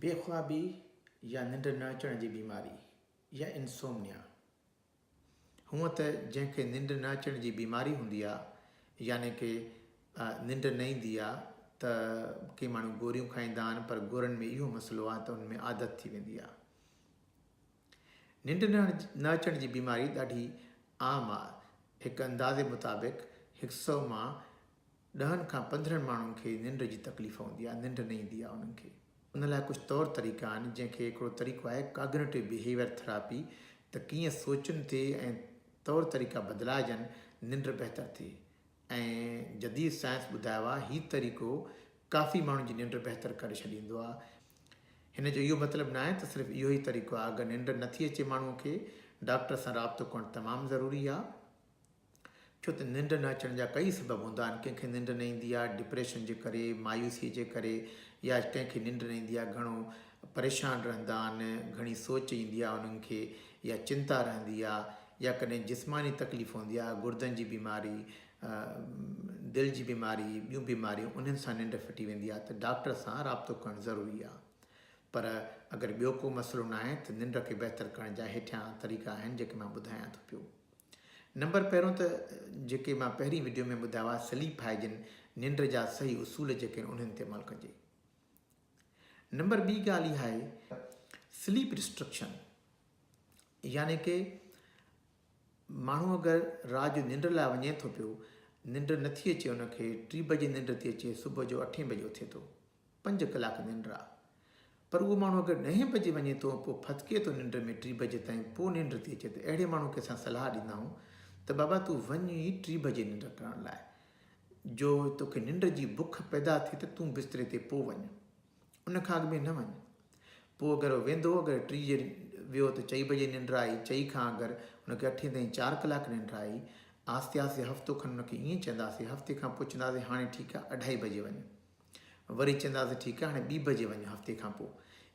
बेख्वाबी या निंड न अचण जी बीमारी या इंसोमनिया। हूअं त जंहिंखे निंड न अचण जी बीमारी हूंदी आहे, यानी कि निंड न ईंदी आहे, त के माण्हू गोरियूं खाईंदा आहिनि, पर गोरियुनि में इहो मसइलो आहे त उनमें आदत थी वेंदी आहे। निंड न अचण जी बीमारी ॾाढी आम आहे। हिकु अंदाज़े मुताबिक़ 100 मां 10 खां 15 माण्हुनि खे निंड जी तकलीफ़ हूंदी आहे, निंड न ईंदी आहे उन्हनि खे। उन लाइ कुझु तौर तरीक़ा आहिनि, जंहिंखे हिकिड़ो तरीक़ो आहे कॉग्निटिव बिहेवियर थेरेपी, त कीअं सोचनि ते ऐं तौर तरीक़ा बदिलाइजनि निंड बहितर थिए। ऐं जदीद साइंस ॿुधायो आहे हीउ तरीक़ो काफ़ी माण्हुनि जी निंड बहितर करे छॾींदो आहे। हिन जो इहो मतिलबु न आहे त सिर्फ़ु इहो ई तरीक़ो आहे। अगरि निंड नथी अचे माण्हूअ खे, डॉक्टर सां राब्तो करणु तमामु ज़रूरी आहे, छो त निंड न अचण जा कई सबब हूंदा आहिनि। कंहिंखे निंड न ईंदी आहे डिप्रेशन जे करे, मायूसीअ जे करे, या कंहिंखे निंड न ईंदी आहे घणो परेशान रहंदा आहिनि, घणी सोच ईंदी आहे उन्हनि खे, या चिंता रहंदी आहे, या कॾहिं जिस्मानी तकलीफ़ हूंदी आहे, गुर्दनि जी बीमारी, दिलि जी बीमारी, ॿियूं बीमारियूं, उन्हनि सां निंड फिटी वेंदी आहे, त डॉक्टर सां राब्तो करणु ज़रूरी आहे। पर अगरि ॿियो को मसइलो न आहे त निंड खे बहितर करण जा हेठियां तरीक़ा आहिनि जेके मां ॿुधायां थो पियो। नंबर पहिरियों त जेके मां पहिरीं वीडियो में ॿुधायो आहे, स्लीप हाइजीन, निंड जा सही उसूल जेके आहिनि उन्हनि ते अमल कजे। नंबर ॿी ॻाल्हि इहा आहे स्लीप रिस्ट्रिक्शन, यानी कि माण्हू अगरि राति जो निंड लाइ वञे थो पियो, निंड नथी अचे उनखे, 3 बजे निंड थी अचे, सुबुह जो 8 बजे उथे थो, 5 कलाक निंड आहे, पर उहो माण्हू अगरि 9 बजे वञे थो, पोइ फतके थो निंड में 3 बजे ताईं, पोइ निंड थी अचे, त अहिड़े माण्हू खे असां सलाह ॾींदा आहियूं त बाबा तूं वञ ई 3 बजे निंड करण लाइ, जो तोखे निंड जी बुख पैदा थी त तूं बिस्तरे ते पोइ वञ, उन खां अॻु में न वञ। पोइ अगरि वेंदो, अगरि 3 जे वियो त 4 बजे निंड आई, 4 खां अगरि हुनखे 8 ताईं 4 कलाक निंड आई, आस्ते आस्ते हफ़्तो खनि हुनखे ईअं चवंदासीं, हफ़्ते खां पोइ चवंदासीं हाणे ठीकु आहे 2:30 बजे वञ, वरी चवंदासीं ठीकु आहे हाणे 2 बजे वञ हफ़्ते खां पोइ,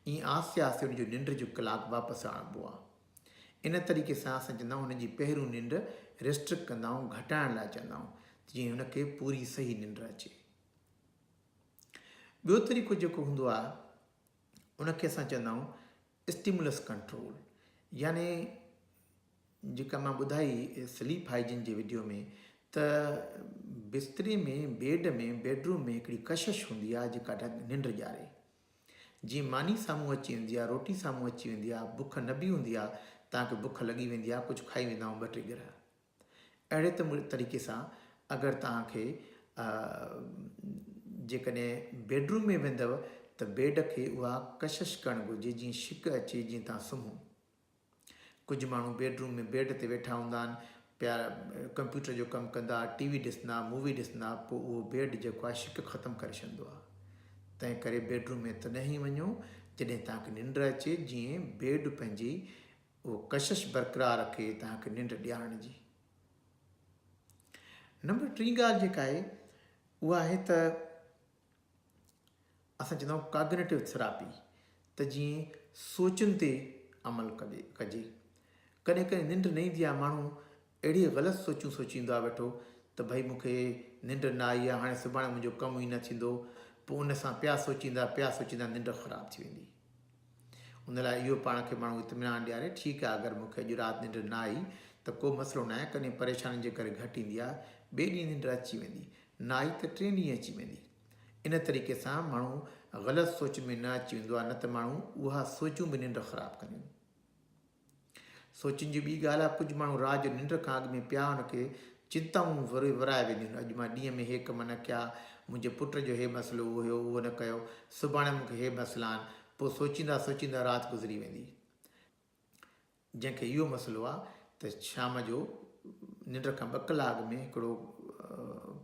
ईअं आस्ते आस्ते हुनजो निंड जो कलाक वापसि आणिबो आहे। इन तरीक़े सां असां चवंदा आहियूं हुनजी पहिरियों निंड रिस्ट्रिक्ट कंदा आहियूं, घटाइण लाइ चवंदा आहियूं, जीअं हुनखे पूरी सही निंड अचे। ॿियो तरीक़ो जेको हूंदो आहे उनखे असां चवंदा आहियूं स्टिमुलस कंट्रोल, यानी जेका मां ॿुधाई स्लीप हाइजीन जे वीडियो में, त बिस्तरे में, बेड में, बेडरूम में हिकिड़ी कशिश हूंदी आहे जेका निंड ॼारे। जीअं मानी साम्हूं अची वेंदी आहे, रोटी साम्हूं अची वेंदी आहे, बुख न बि हूंदी आहे, तव्हांखे बुख लॻी वेंदी आहे, कुझु खाई वेंदा आहियूं 2-3 गिरह, अहिड़े तरीक़े सां अगरि तव्हांखे जेकॾहिं बेडरूम में वेंदव त बेड खे उहा कशिश करणु घुरिजे, जीअं छिक अचे, जीअं तव्हां सुम्हो। कुझु माण्हू बेडरूम में बेड ते वेठा हूंदा आहिनि, पिया कंप्यूटर जो कमु कंदा, TV ॾिसंदा, मूवी ॾिसंदा, पोइ उहो बेड जेको आहे छिक ख़तमु करे छॾींदो आहे। तंहिं करे बेडरूम में तॾहिं ई वञो जॾहिं तव्हांखे निंड अचे, जीअं बेड पंहिंजी उहो कशिश बरक़रार रखे तव्हांखे निंड ॾियारण जी। नंबर 3 ॻाल्हि जेका आहे उहा आहे त असां चवंदा आहियूं कॉग्निटिव थेरेपी, त जीअं सोचनि ते अमल कजे। कॾहिं कॾहिं निंड न ईंदी आहे, माण्हू अहिड़ी ग़लति सोचूं सोचींदो आहे वेठो त भई मूंखे निंड न आई आहे, हाणे सुभाणे मुंहिंजो कमु ई न थींदो, पोइ उन सां पिया सोचींदा निंड ख़राबु थी वेंदी। उन लाइ इहो पाण खे माण्हू इत्मिनान ॾियारे, ठीकु आहे अगरि मूंखे अॼु राति निंड न आई त को मसइलो न आहे, कॾहिं परेशानी जे करे घटि ईंदी आहे, ॿिए ॾींहुं निंड अची वेंदी, न आई त 3 ॾींहं अची वेंदी। इन तरीक़े सां माण्हू ग़लति सोच में न अची वेंदो आहे, न त माण्हू उहा सोचूं बि निंड ख़राबु कंदियूं। सोचनि जी ॿी ॻाल्हि आहे, कुझु माण्हू राति जो निंड खां अॻु में पिया हुनखे चिंताऊं वराए वेंदियूं आहिनि, अॼु मां ॾींहं में हे कम न कया, मुंहिंजे पुट जो हे मसइलो हुयो, उहो न कयो, सुभाणे मूंखे हे मसइला आहिनि, पोइ सोचींदा राति गुज़री वेंदी। जंहिंखे इहो मसइलो आहे त शाम जो निंड खां 2 कलाक में हिकिड़ो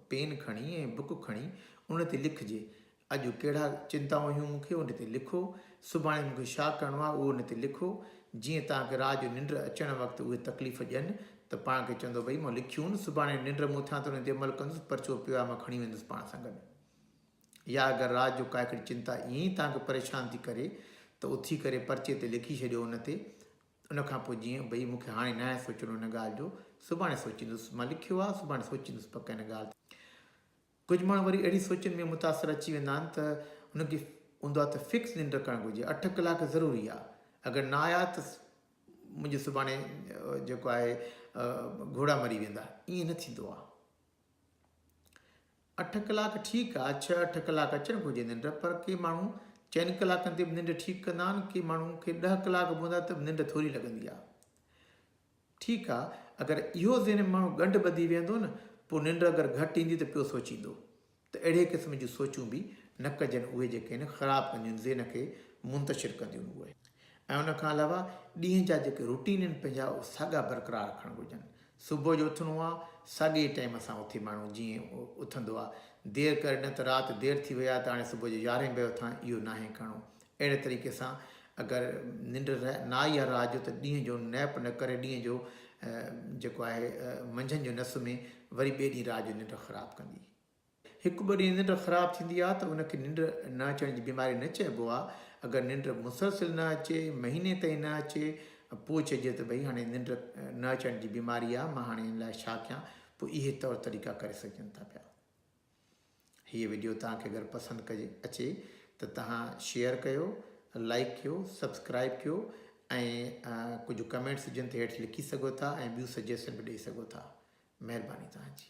पेन खणी ऐं बुक खणी उन ते लिखिजे, अॼु कहिड़ा चिंताऊं हुयूं मूंखे उन ते लिखो, सुभाणे मूंखे छा करिणो आहे उहो उन ते लिखो, जीअं तव्हांखे राति जो निंड अचण वक़्तु उहे तकलीफ़ ॾियनि त पाण खे चवंदो भई मां लिखियूं, सुभाणे निंड मूं उथियां त उन ते अमल कंदुसि, पर्चो पियो आहे मां खणी वेंदुसि पाण सां गॾु। या अगरि राति जो का हिकिड़ी चिंता ईअं ई तव्हांखे परेशान थी करे त उथी करे पर्चे ते लिखी छॾियो उन ते, उन खां पोइ जीअं भई मूंखे हाणे न आहे सोचणो हिन ॻाल्हि जो, सुभाणे सोचींदुसि, मां लिखियो आहे सुभाणे सोचींदुसि पक हिन ॻाल्हि। कुझु माण्हू वरी अहिड़ी सोचनि में मुतासिर अची वेंदा आहिनि त हुनखे हूंदो आहे त फिक्स निंड करणु घुरिजे 8 कलाक ज़रूरी आहे अगरि न आया त मुंहिंजो सुभाणे जेको आहे घोड़ा मरी वेंदा ईअं न थींदो आहे 8 कलाक ठीकु आहे 6-8 कलाक अचणु घुरिजे निंड पर के माण्हू 4 कलाकनि ते बि निंड ठीकु कंदा आहिनि के माण्हू खे 10 कलाक हूंदा त निंड थोरी लॻंदी आहे ठीकु आहे अगरि इहो ज़हन माण्हू गंढ ॿधी वेंदो न पोइ निंड अगरि घटि ईंदी त पियो सोचींदो त अहिड़े क़िस्म जूं सोचूं बि न कजनि उहे जेके आहिनि ख़राबु कंदियूं आहिनि ज़हन खे मुंतशिर कंदियूं आहिनि उहे ऐं उन खां अलावा ॾींहं जा जेके रूटीन आहिनि पंहिंजा उहे साॻा बरक़रार रखणु घुरिजनि सुबुह जो उथिणो आहे साॻे टाइम सां उथे माण्हू जीअं उथंदो आहे देरि करे न त राति देरि थी वई आहे त हाणे सुबुह जो 11 बजे उथां इहो नाहे करिणो अहिड़े तरीक़े सां अगरि निंड न आई आहे राति जो त ॾींहं जो नैप न करे ॾींहं जो जेको आहे मंझंदि जो नस में वरी ॿिए ॾींहुं राति जो निंड ख़राबु कंदी हिकु ॿ ॾींहं निंड ख़राबु थींदी आहे त उनखे निंड न अचण जी बीमारी न चइबो आहे अगरि निंड मुसलसिल न अचे महीने ताईं न अचे पोइ चइजे त भई हाणे निंड न अचण जी बीमारी आहे मां हाणे हिन लाइ छा कयां पोइ इहे तौर तरीक़ा करे सघनि था पिया हीअ वीडियो तव्हांखे अगरि पसंदि अचे त तव्हां शेयर कयो लाइक कयो सब्सक्राइब कयो ऐं कुझु कमेंट्स जिन ते हेठि लिखी सघो था ऐं ॿियूं सजेशन बि ॾेई सघो था महिरबानी तव्हांजी